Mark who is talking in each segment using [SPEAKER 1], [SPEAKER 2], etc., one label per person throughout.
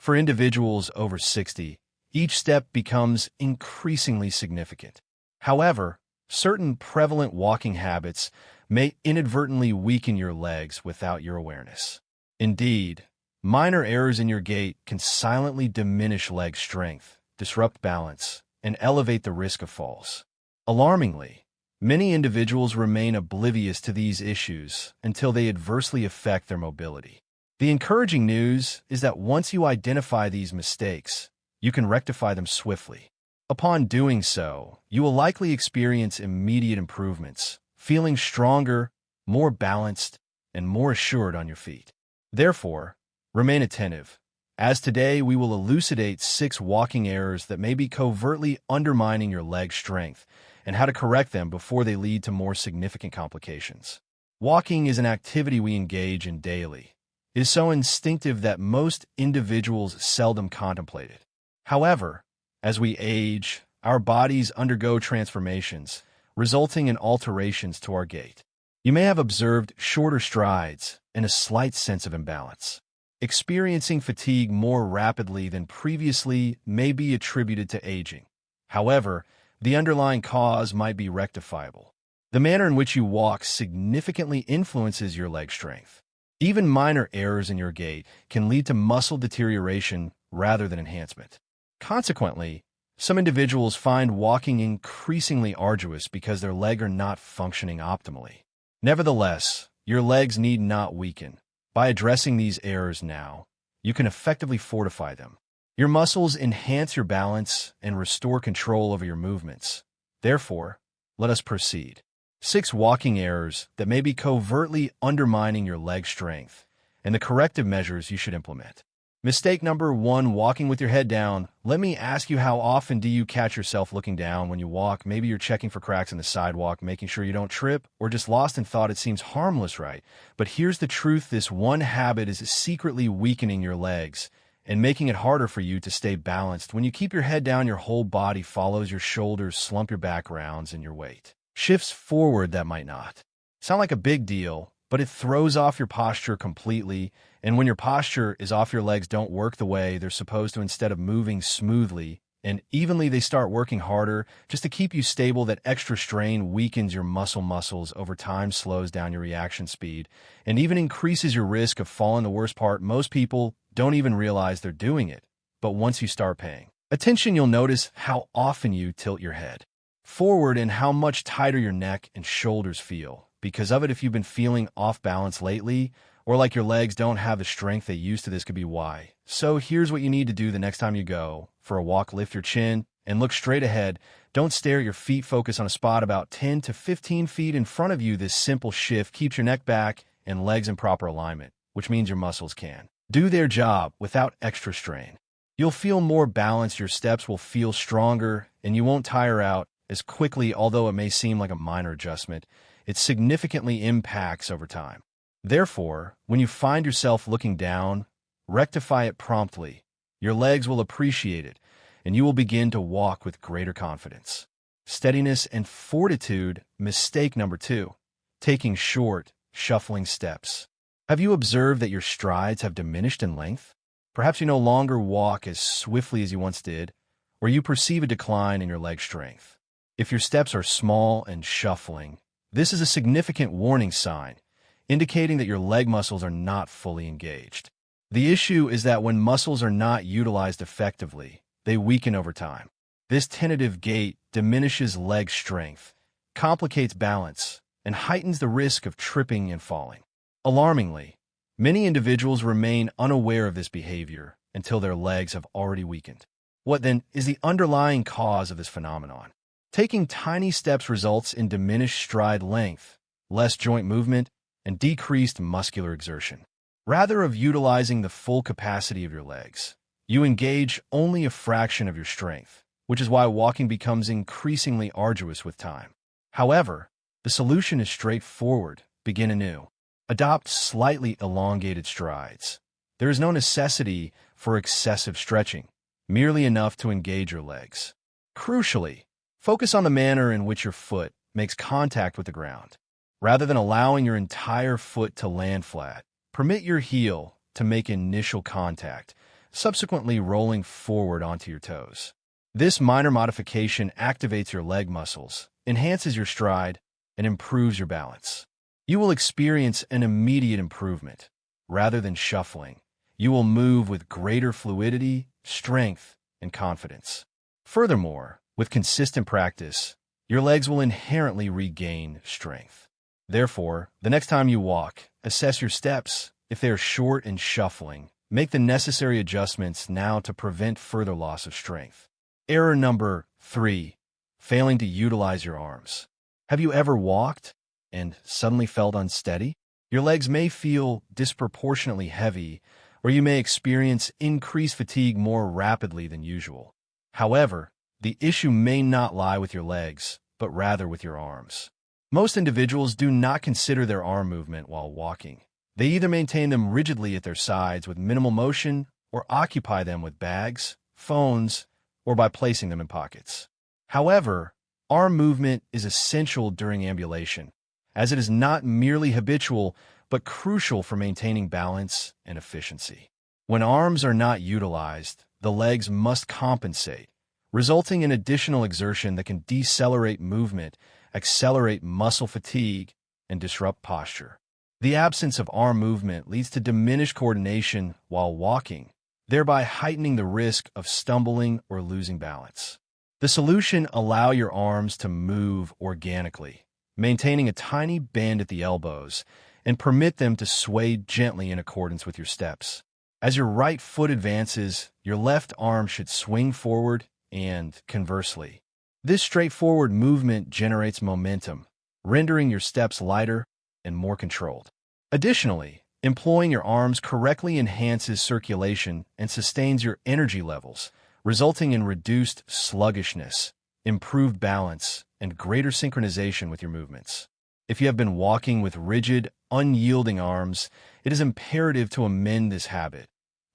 [SPEAKER 1] For individuals over 60, each step becomes increasingly significant. However, certain prevalent walking habits may inadvertently weaken your legs without your awareness. Indeed, minor errors in your gait can silently diminish leg strength, disrupt balance, and elevate the risk of falls. Alarmingly, many individuals remain oblivious to these issues until they adversely affect their mobility. The encouraging news is that once you identify these mistakes, you can rectify them swiftly. Upon doing so, you will likely experience immediate improvements, feeling stronger, more balanced, and more assured on your feet. Therefore, remain attentive, as today we will elucidate 6 walking errors that may be covertly undermining your leg strength and how to correct them before they lead to more significant complications. Walking is an activity we engage in daily. It is so instinctive that most individuals seldom contemplate it. However, as we age, our bodies undergo transformations, resulting in alterations to our gait. You may have observed shorter strides and a slight sense of imbalance. Experiencing fatigue more rapidly than previously may be attributed to aging. However, the underlying cause might be rectifiable. The manner in which you walk significantly influences your leg strength. Even minor errors in your gait can lead to muscle deterioration rather than enhancement. Consequently, some individuals find walking increasingly arduous because their legs are not functioning optimally. Nevertheless, your legs need not weaken. By addressing these errors now, you can effectively fortify them. Your muscles enhance your balance and restore control over your movements. Therefore, let us proceed. 6 walking errors that may be covertly undermining your leg strength and the corrective measures you should implement. Mistake number 1, walking with your head down. Let me ask you, how often do you catch yourself looking down when you walk? Maybe you're checking for cracks in the sidewalk, making sure you don't trip, or just lost in thought. It seems harmless, right? But here's the truth. This one habit is secretly weakening your legs and making it harder for you to stay balanced. When you keep your head down, your whole body follows. Your shoulders slump, your back rounds, and your weight shifts forward. That might not sound like a big deal, but it throws off your posture completely. And when your posture is off, your legs don't work the way they're supposed to. Instead of moving smoothly and evenly, they start working harder just to keep you stable. That extra strain weakens your muscles over time, slows down your reaction speed, and even increases your risk of falling. The worst part, most people don't even realize they're doing it. But once you start paying attention, you'll notice how often you tilt your head forward and how much tighter your neck and shoulders feel because of it. If you've been feeling off balance lately, or like your legs don't have the strength they used to, this could be why. So here's what you need to do the next time you go for a walk. Lift your chin and look straight ahead. Don't stare at your feet. Focus on a spot about 10 to 15 feet in front of you. This simple shift keeps your neck back and legs in proper alignment, which means your muscles can do their job without extra strain. You'll feel more balanced, your steps will feel stronger, and you won't tire out as quickly. Although it may seem like a minor adjustment, it significantly impacts over time. Therefore, when you find yourself looking down, rectify it promptly. Your legs will appreciate it, and you will begin to walk with greater confidence. Steadiness and fortitude. Mistake number 2, taking short, shuffling steps. Have you observed that your strides have diminished in length? Perhaps you no longer walk as swiftly as you once did, or you perceive a decline in your leg strength. If your steps are small and shuffling, this is a significant warning sign, indicating that your leg muscles are not fully engaged. The issue is that when muscles are not utilized effectively, they weaken over time. This tentative gait diminishes leg strength, complicates balance, and heightens the risk of tripping and falling. Alarmingly, many individuals remain unaware of this behavior until their legs have already weakened. What then is the underlying cause of this phenomenon? Taking tiny steps results in diminished stride length, less joint movement, and decreased muscular exertion. Rather of utilizing the full capacity of your legs, you engage only a fraction of your strength, which is why walking becomes increasingly arduous with time. However, the solution is straightforward. Begin anew. Adopt slightly elongated strides. There is no necessity for excessive stretching, merely enough to engage your legs. Crucially, focus on the manner in which your foot makes contact with the ground. Rather than allowing your entire foot to land flat, permit your heel to make initial contact, subsequently rolling forward onto your toes. This minor modification activates your leg muscles, enhances your stride, and improves your balance. You will experience an immediate improvement. Rather than shuffling, you will move with greater fluidity, strength, and confidence. Furthermore, with consistent practice, your legs will inherently regain strength. Therefore, the next time you walk, assess your steps. If they are short and shuffling, make the necessary adjustments now to prevent further loss of strength. Error number 3, failing to utilize your arms. Have you ever walked and suddenly felt unsteady? Your legs may feel disproportionately heavy, or you may experience increased fatigue more rapidly than usual. However, the issue may not lie with your legs, but rather with your arms. Most individuals do not consider their arm movement while walking. They either maintain them rigidly at their sides with minimal motion, or occupy them with bags, phones, or by placing them in pockets. However, arm movement is essential during ambulation, as it is not merely habitual, but crucial for maintaining balance and efficiency. When arms are not utilized, the legs must compensate, resulting in additional exertion that can decelerate movement, accelerate muscle fatigue, and disrupt posture. The absence of arm movement leads to diminished coordination while walking, thereby heightening the risk of stumbling or losing balance. The solution: allow your arms to move organically, maintaining a tiny bend at the elbows, and permit them to sway gently in accordance with your steps. As your right foot advances, your left arm should swing forward and, conversely. This straightforward movement generates momentum, rendering your steps lighter and more controlled. Additionally, employing your arms correctly enhances circulation and sustains your energy levels, resulting in reduced sluggishness, improved balance, and greater synchronization with your movements. If you have been walking with rigid, unyielding arms, it is imperative to amend this habit.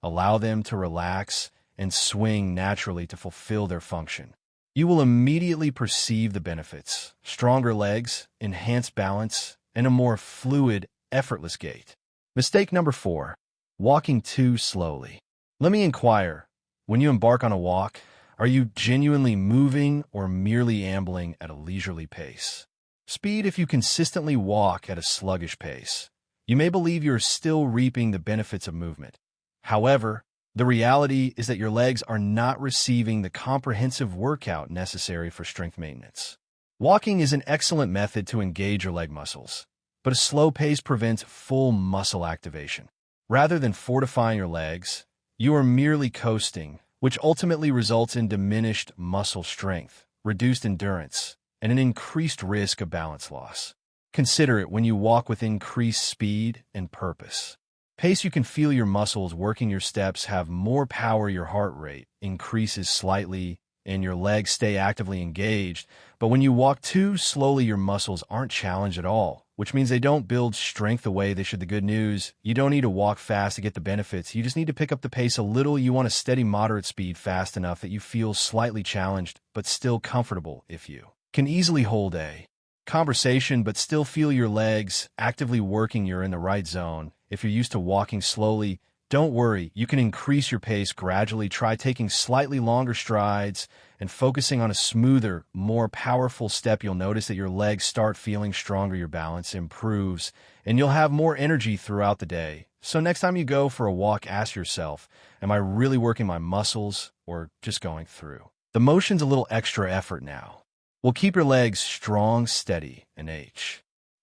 [SPEAKER 1] Allow them to relax and swing naturally to fulfill their function. You will immediately perceive the benefits: stronger legs, enhanced balance, and a more fluid, effortless gait. Mistake number 4, walking too slowly. Let me inquire, when you embark on a walk, are you genuinely moving or merely ambling at a leisurely pace? Speed: if you consistently walk at a sluggish pace, you may believe you are still reaping the benefits of movement. However, the reality is that your legs are not receiving the comprehensive workout necessary for strength maintenance. Walking is an excellent method to engage your leg muscles, but a slow pace prevents full muscle activation. Rather than fortifying your legs, you are merely coasting, which ultimately results in diminished muscle strength, reduced endurance, and an increased risk of balance loss. Consider it when you walk with increased speed and purpose. Pace: you can feel your muscles working, your steps have more power, your heart rate increases slightly, and your legs stay actively engaged. But when you walk too slowly, your muscles aren't challenged at all, which means they don't build strength the way they should. The good news: you don't need to walk fast to get the benefits. You just need to pick up the pace a little. You want a steady, moderate speed, fast enough that you feel slightly challenged, but still comfortable. If you can easily hold a conversation but still feel your legs actively working, you're in the right zone. If you're used to walking slowly, don't worry, you can increase your pace gradually. Try taking slightly longer strides and focusing on a smoother, more powerful step. You'll notice that your legs start feeling stronger, your balance improves, and you'll have more energy throughout the day. So next time you go for a walk, ask yourself, am I really working my muscles or just going through the motions? A little extra effort now will keep your legs strong, steady, and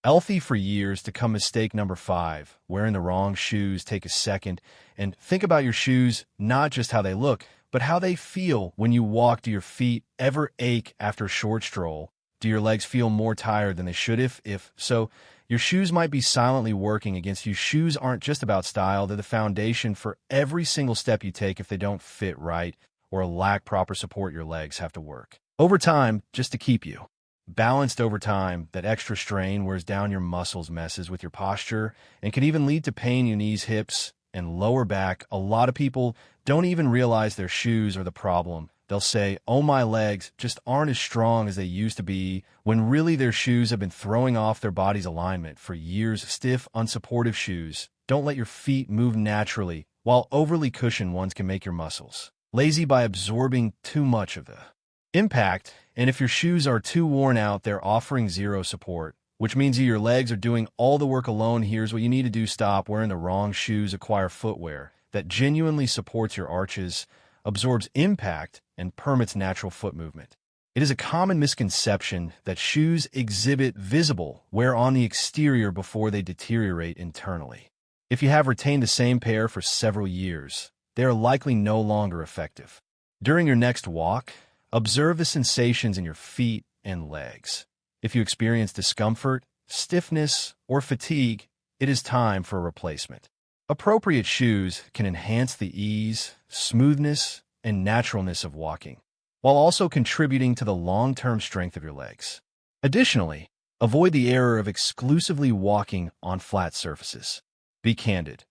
[SPEAKER 1] healthy for years to come. Mistake number 5, wearing the wrong shoes. Take a second and think about your shoes, not just how they look, but how they feel when you walk. Do your feet ever ache after a short stroll? Do your legs feel more tired than they should? If so, your shoes might be silently working against you. Shoes aren't just about style, they're the foundation for every single step you take. If they don't fit right or lack proper support, your legs have to work over time just to keep you balanced. Over time, that extra strain wears down your muscles, messes with your posture, and can even lead to pain in your knees, hips, and lower back. A lot of people don't even realize their shoes are the problem. They'll say, oh, my legs just aren't as strong as they used to be, when really their shoes have been throwing off their body's alignment for years. Stiff, unsupportive shoes don't let your feet move naturally, while overly cushioned ones can make your muscles lazy by absorbing too much of the impact. And if your shoes are too worn out, they're offering zero support, which means your legs are doing all the work alone. Here's what you need to do. Stop wearing the wrong shoes. Acquire footwear that genuinely supports your arches, absorbs impact, and permits natural foot movement. It is a common misconception that shoes exhibit visible wear on the exterior before they deteriorate internally. If you have retained the same pair for several years, they are likely no longer effective. During your next walk, observe the sensations in your feet and legs. If you experience discomfort, stiffness, or fatigue, it is time for a replacement. Appropriate shoes can enhance the ease, smoothness, and naturalness of walking, while also contributing to the long-term strength of your legs. Additionally, avoid the error of exclusively walking on flat surfaces. Be candid.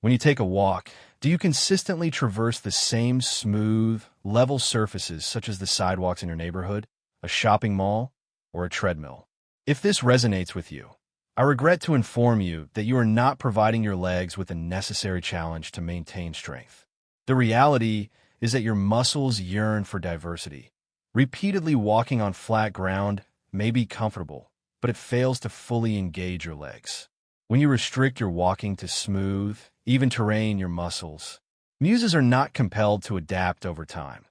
[SPEAKER 1] When you take a walk, do you consistently traverse the same smooth, level surfaces such as the sidewalks in your neighborhood, a shopping mall, or a treadmill? If this resonates with you, I regret to inform you that you are not providing your legs with the necessary challenge to maintain strength. The reality is that your muscles yearn for diversity. Repeatedly walking on flat ground may be comfortable, but it fails to fully engage your legs. When you restrict your walking to smooth, even terrain, your muscles, muses are not compelled to adapt over time.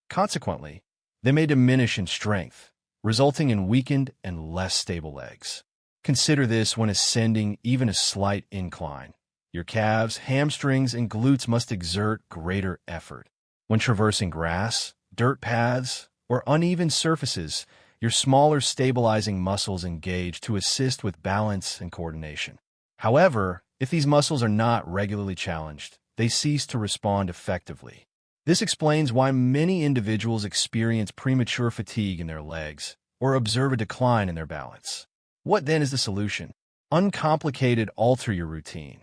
[SPEAKER 1] Consequently, they may diminish in strength, resulting in weakened and less stable legs. Consider this when ascending even a slight incline. Your calves, hamstrings, and glutes must exert greater effort. When traversing grass, dirt paths, or uneven surfaces, your smaller stabilizing muscles engage to assist with balance and coordination. However, if these muscles are not regularly challenged, they cease to respond effectively. This explains why many individuals experience premature fatigue in their legs or observe a decline in their balance. What then is the solution? Uncomplicated. Alter your routine.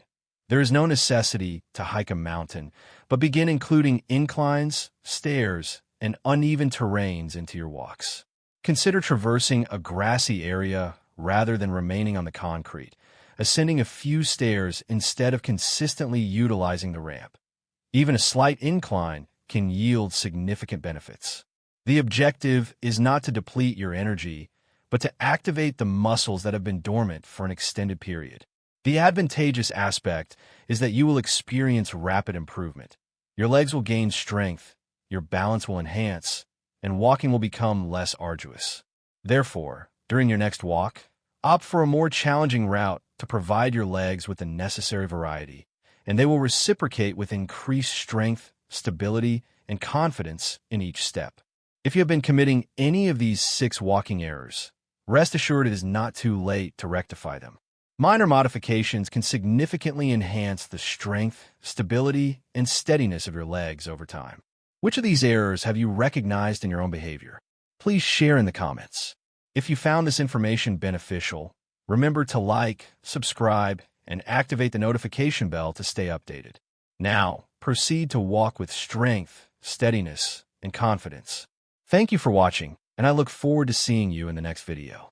[SPEAKER 1] There is no necessity to hike a mountain, but begin including inclines, stairs, and uneven terrains into your walks. Consider traversing a grassy area rather than remaining on the concrete, ascending a few stairs instead of consistently utilizing the ramp. Even a slight incline can yield significant benefits. The objective is not to deplete your energy, but to activate the muscles that have been dormant for an extended period. The advantageous aspect is that you will experience rapid improvement. Your legs will gain strength, your balance will enhance, and walking will become less arduous. Therefore, during your next walk, opt for a more challenging route to provide your legs with the necessary variety, and they will reciprocate with increased strength, stability, and confidence in each step. If you have been committing any of these 6 walking errors, rest assured it is not too late to rectify them. Minor modifications can significantly enhance the strength, stability, and steadiness of your legs over time. Which of these errors have you recognized in your own behavior? Please share in the comments. If you found this information beneficial, remember to like, subscribe, and activate the notification bell to stay updated. Now, proceed to walk with strength, steadiness, and confidence. Thank you for watching, and I look forward to seeing you in the next video.